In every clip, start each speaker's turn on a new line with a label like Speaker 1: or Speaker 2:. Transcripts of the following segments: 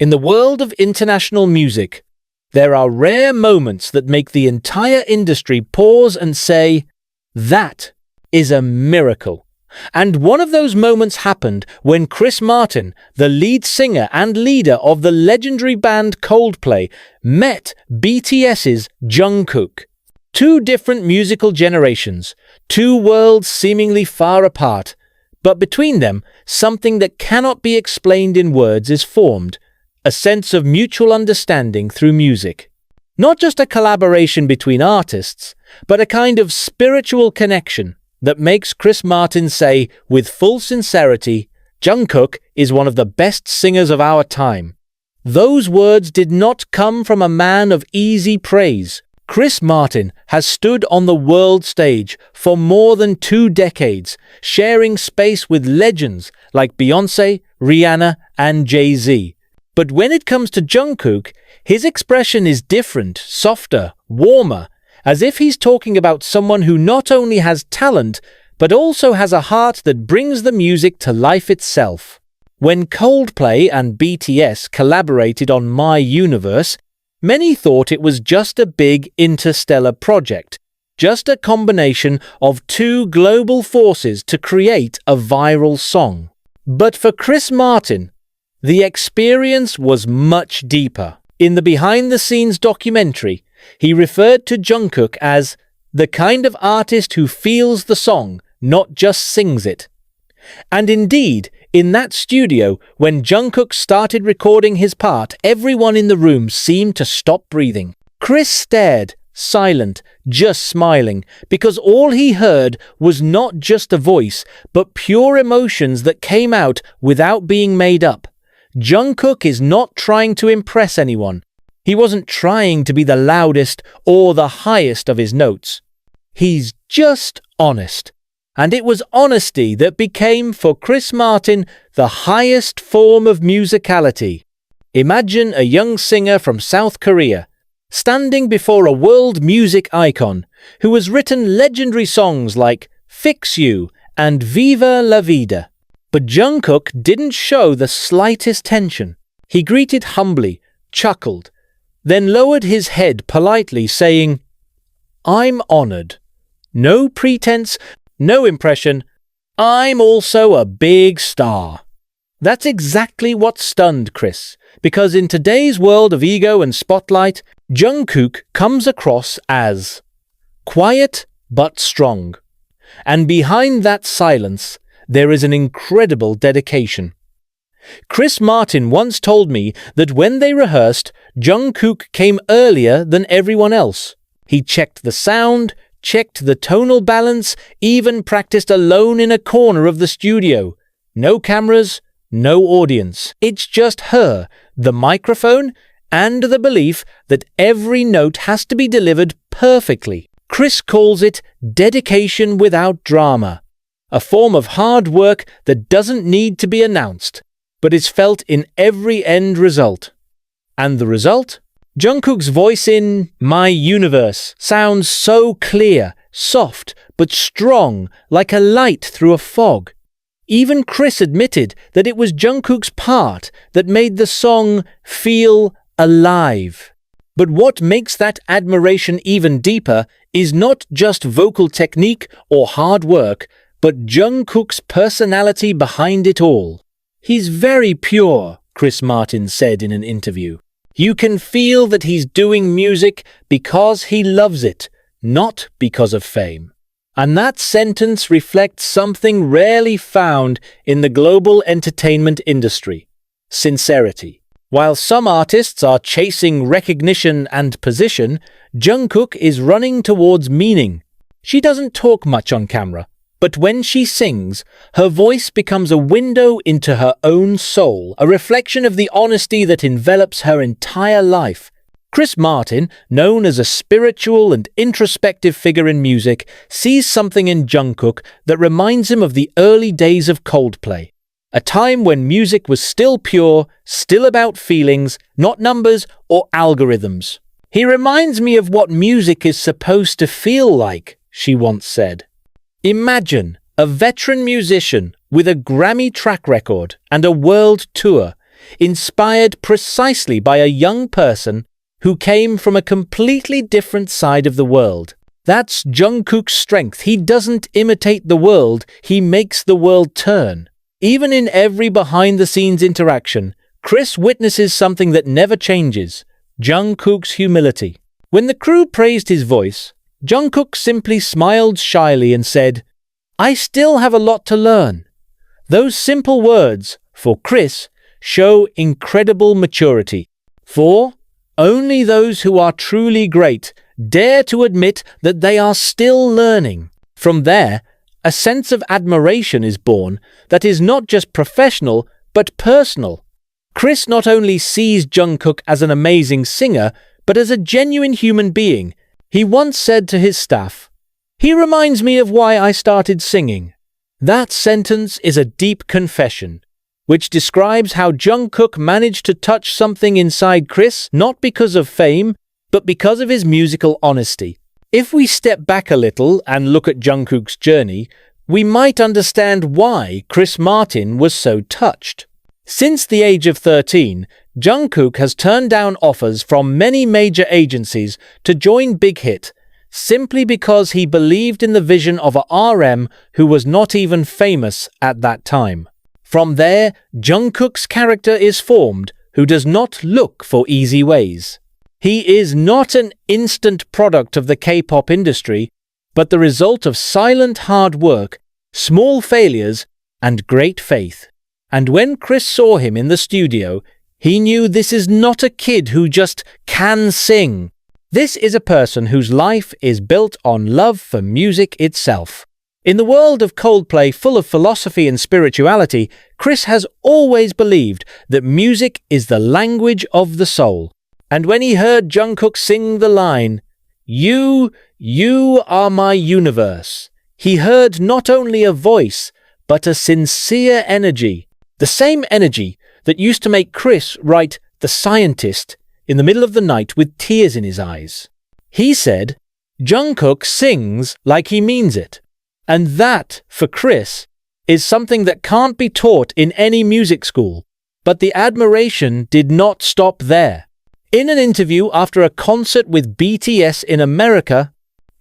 Speaker 1: In the world of international music, there are rare moments that make the entire industry pause and say, "That is a miracle." And one of those moments happened when Chris Martin, the lead singer and leader of the legendary band Coldplay, met BTS's Jungkook. Two different musical generations, two worlds seemingly far apart, but between them, something that cannot be explained in words is formed, a sense of mutual understanding through music. Not just a collaboration between artists, but a kind of spiritual connection that makes Chris Martin say, with full sincerity, "Jungkook is one of the best singers of our time." Those words did not come from a man of easy praise. Chris Martin has stood on the world stage for more than 2 decades, sharing space with legends like Beyoncé, Rihanna, and Jay-Z. But when it comes to Jungkook, his expression is different, softer, warmer, as if he's talking about someone who not only has talent, but also has a heart that brings the music to life itself. When Coldplay and BTS collaborated on My Universe, many thought it was just a big interstellar project, just a combination of two global forces to create a viral song. But for Chris Martin, the experience was much deeper. In the behind-the-scenes documentary, he referred to Jungkook as the kind of artist who feels the song, not just sings it. And indeed, in that studio, when Jungkook started recording his part, everyone in the room seemed to stop breathing. Chris stared, silent, just smiling, because all he heard was not just a voice, but pure emotions that came out without being made up. Jungkook is not trying to impress anyone. He wasn't trying to be the loudest or the highest of his notes. He's just honest. And it was honesty that became, for Chris Martin, the highest form of musicality. Imagine a young singer from South Korea, standing before a world music icon, who has written legendary songs like Fix You and Viva la Vida. But Jungkook didn't show the slightest tension. He greeted humbly, chuckled, then lowered his head politely, saying, "I'm honored. No pretense, no impression. I'm also a big star." That's exactly what stunned Chris, because in today's world of ego and spotlight, Jungkook comes across as quiet but strong. And behind that silence, there is an incredible dedication. Chris Martin once told me that when they rehearsed, Jungkook came earlier than everyone else. He checked the sound, checked the tonal balance, even practiced alone in a corner of the studio. No cameras, no audience. It's just her, the microphone, and the belief that every note has to be delivered perfectly. Chris calls it dedication without drama, a form of hard work that doesn't need to be announced, but is felt in every end result. And the result? Jungkook's voice in My Universe sounds so clear, soft, but strong, like a light through a fog. Even Chris admitted that it was Jungkook's part that made the song feel alive. But what makes that admiration even deeper is not just vocal technique or hard work, but Jungkook's personality behind it all. He's very pure, Chris Martin said in an interview. You can feel that he's doing music because he loves it, not because of fame. And that sentence reflects something rarely found in the global entertainment industry: sincerity. While some artists are chasing recognition and position, Jungkook is running towards meaning. She doesn't talk much on camera, but when she sings, her voice becomes a window into her own soul, a reflection of the honesty that envelops her entire life. Chris Martin, known as a spiritual and introspective figure in music, sees something in Jungkook that reminds him of the early days of Coldplay, a time when music was still pure, still about feelings, not numbers or algorithms. He reminds me of what music is supposed to feel like, she once said. Imagine a veteran musician with a Grammy track record and a world tour, inspired precisely by a young person who came from a completely different side of the world. That's Jungkook's strength. He doesn't imitate the world, he makes the world turn. Even in every behind-the-scenes interaction, Chris witnesses something that never changes: Jungkook's humility. When the crew praised his voice, Jungkook simply smiled shyly and said, "I still have a lot to learn." Those simple words, for Chris, show incredible maturity. For only those who are truly great dare to admit that they are still learning. From there, a sense of admiration is born that is not just professional, but personal. Chris not only sees Jungkook as an amazing singer, but as a genuine human being. He once said to his staff, "He reminds me of why I started singing." That sentence is a deep confession, which describes how Jungkook managed to touch something inside Chris, not because of fame, but because of his musical honesty. If we step back a little and look at Jungkook's journey, we might understand why Chris Martin was so touched. Since the age of 13, Jungkook has turned down offers from many major agencies to join Big Hit, simply because he believed in the vision of a RM who was not even famous at that time. From there, Jungkook's character is formed, who does not look for easy ways. He is not an instant product of the K-pop industry, but the result of silent hard work, small failures, and great faith. And when Chris saw him in the studio, he knew this is not a kid who just can sing. This is a person whose life is built on love for music itself. In the world of Coldplay, full of philosophy and spirituality, Chris has always believed that music is the language of the soul. And when he heard Jungkook sing the line, You are my universe," he heard not only a voice, but a sincere energy. The same energy that used to make Chris write The Scientist in the middle of the night with tears in his eyes. He said, "Jungkook sings like he means it." And that, for Chris, is something that can't be taught in any music school. But the admiration did not stop there. In an interview after a concert with BTS in America,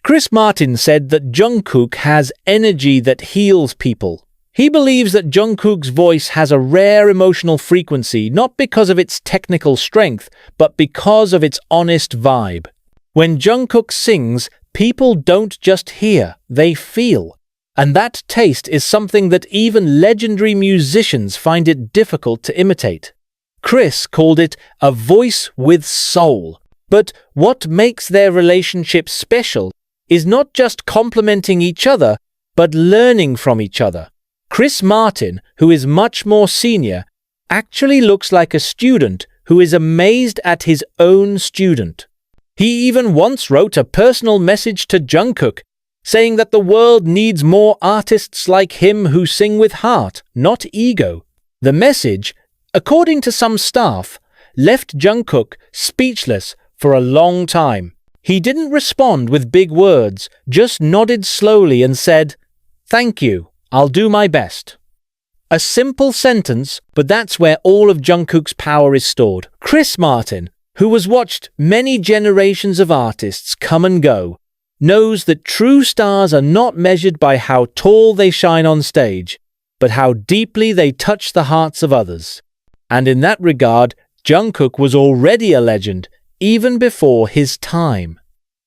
Speaker 1: Chris Martin said that Jungkook has energy that heals people. He believes that Jungkook's voice has a rare emotional frequency, not because of its technical strength, but because of its honest vibe. When Jungkook sings, people don't just hear, they feel. And that taste is something that even legendary musicians find it difficult to imitate. Chris called it a voice with soul. But what makes their relationship special is not just complimenting each other, but learning from each other. Chris Martin, who is much more senior, actually looks like a student who is amazed at his own student. He even once wrote a personal message to Jungkook, saying that the world needs more artists like him who sing with heart, not ego. The message, according to some staff, left Jungkook speechless for a long time. He didn't respond with big words, just nodded slowly and said, "Thank you, I'll do my best." A simple sentence, but that's where all of Jungkook's power is stored. Chris Martin, who has watched many generations of artists come and go, knows that true stars are not measured by how tall they shine on stage, but how deeply they touch the hearts of others. And in that regard, Jungkook was already a legend, even before his time.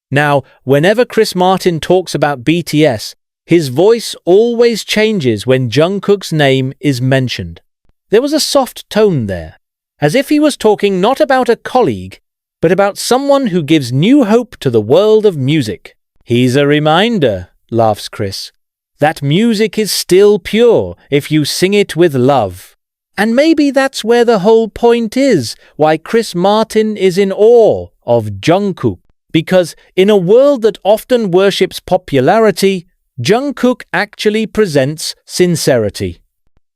Speaker 1: Now, whenever Chris Martin talks about BTS, his voice always changes when Jungkook's name is mentioned. There was a soft tone there, as if he was talking not about a colleague, but about someone who gives new hope to the world of music. "He's a reminder," laughs Chris, "that music is still pure if you sing it with love." And maybe that's where the whole point is, why Chris Martin is in awe of Jungkook. Because in a world that often worships popularity, Jungkook actually presents sincerity.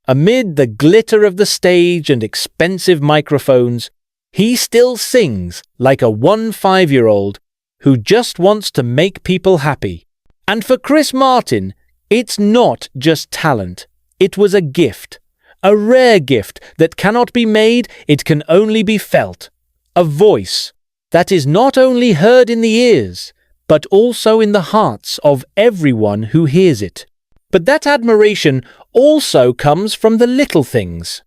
Speaker 1: Amid the glitter of the stage and expensive microphones, he still sings like a 15-year-old who just wants to make people happy. And for Chris Martin, it's not just talent. It was a gift. A rare gift that cannot be made, it can only be felt. A voice that is not only heard in the ears, but also in the hearts of everyone who hears it. But that admiration also comes from the little things.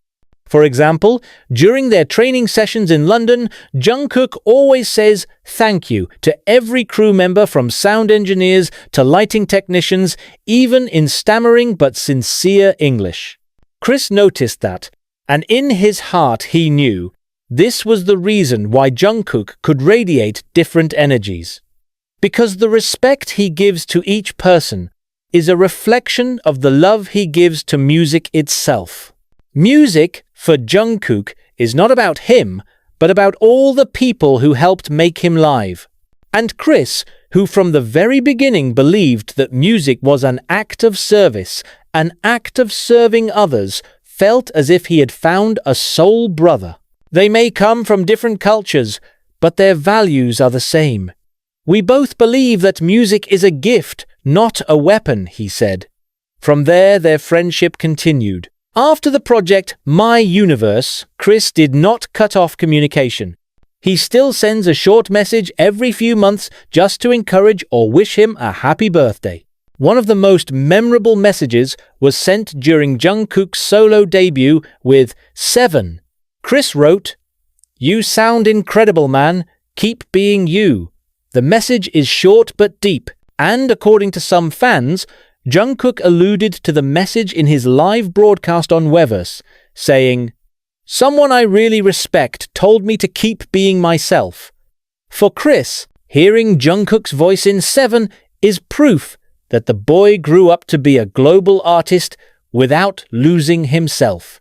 Speaker 1: For example, during their training sessions in London, Jungkook always says thank you to every crew member, from sound engineers to lighting technicians, even in stammering but sincere English. Chris noticed that, and in his heart he knew this was the reason why Jungkook could radiate different energies. Because the respect he gives to each person is a reflection of the love he gives to music itself. Music, for Jungkook, is not about him, but about all the people who helped make him live. And Chris, who from the very beginning believed that music was an act of service, an act of serving others, felt as if he had found a soul brother. They may come from different cultures, but their values are the same. We both believe that music is a gift, not a weapon, he said. From there, their friendship continued. After the project My Universe, Chris did not cut off communication. He still sends a short message every few months just to encourage or wish him a happy birthday. One of the most memorable messages was sent during Jungkook's solo debut with 7. Chris wrote, "You sound incredible, man. Keep being you." The message is short but deep, and according to some fans, Jungkook alluded to the message in his live broadcast on Weverse, saying, "Someone I really respect told me to keep being myself." For Chris, hearing Jungkook's voice in 7 is proof that the boy grew up to be a global artist without losing himself.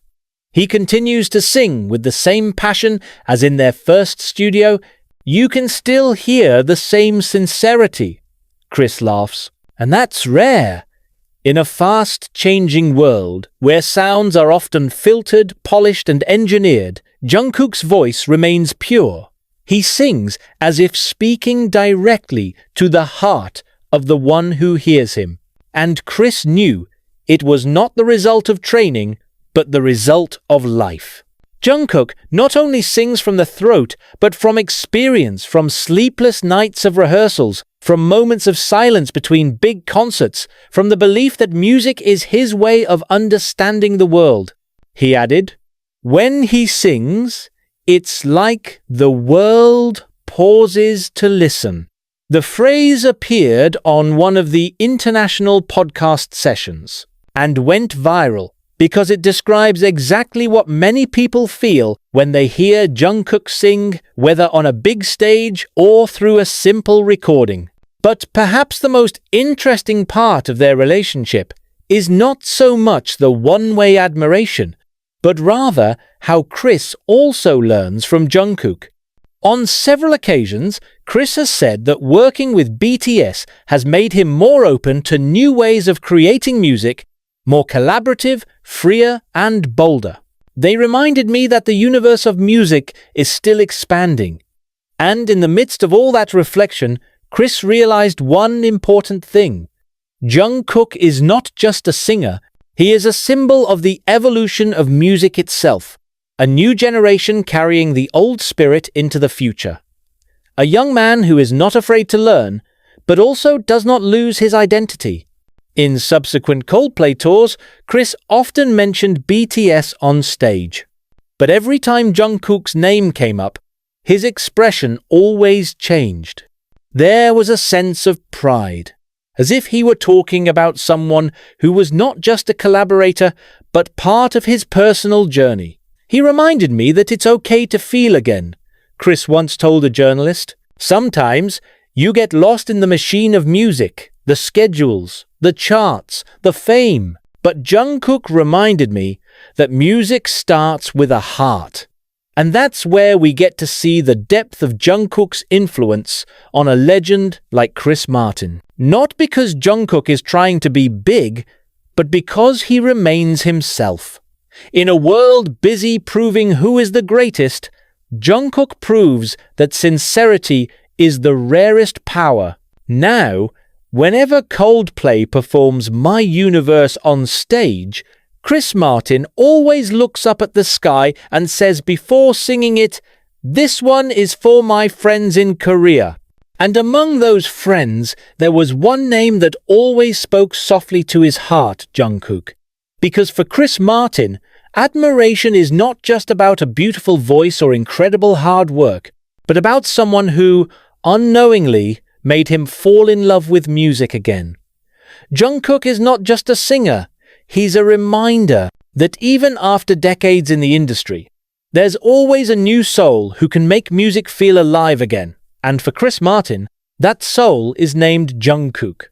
Speaker 1: He continues to sing with the same passion as in their first studio. You can still hear the same sincerity, Chris laughs. And that's rare. In a fast-changing world, where sounds are often filtered, polished, and engineered, Jungkook's voice remains pure. He sings as if speaking directly to the heart of the one who hears him. And Chris knew it was not the result of training, but the result of life. Jungkook not only sings from the throat, but from experience, from sleepless nights of rehearsals, from moments of silence between big concerts, from the belief that music is his way of understanding the world. He added, "When he sings, it's like the world pauses to listen." The phrase appeared on one of the international podcast sessions and went viral because it describes exactly what many people feel when they hear Jungkook sing, whether on a big stage or through a simple recording. But perhaps the most interesting part of their relationship is not so much the one-way admiration, but rather how Chris also learns from Jungkook. On several occasions, Chris has said that working with BTS has made him more open to new ways of creating music, more collaborative, freer, and bolder. They reminded me that the universe of music is still expanding. And in the midst of all that reflection, Chris realized one important thing. Jungkook is not just a singer, he is a symbol of the evolution of music itself, a new generation carrying the old spirit into the future. A young man who is not afraid to learn, but also does not lose his identity. In subsequent Coldplay tours, Chris often mentioned BTS on stage. But every time Jungkook's name came up, his expression always changed. There was a sense of pride, as if he were talking about someone who was not just a collaborator, but part of his personal journey. He reminded me that it's okay to feel again, Chris once told a journalist. Sometimes you get lost in the machine of music, the schedules, the charts, the fame. But Jungkook reminded me that music starts with a heart. And that's where we get to see the depth of Jungkook's influence on a legend like Chris Martin. Not because Jungkook is trying to be big, but because he remains himself. In a world busy proving who is the greatest, Jungkook proves that sincerity is the rarest power. Now, whenever Coldplay performs My Universe on stage, Chris Martin always looks up at the sky and says before singing it, "This one is for my friends in Korea." And among those friends, there was one name that always spoke softly to his heart, Jungkook. Because for Chris Martin, admiration is not just about a beautiful voice or incredible hard work, but about someone who, unknowingly, made him fall in love with music again. Jungkook is not just a singer, he's a reminder that even after decades in the industry, there's always a new soul who can make music feel alive again. And for Chris Martin, that soul is named Jungkook.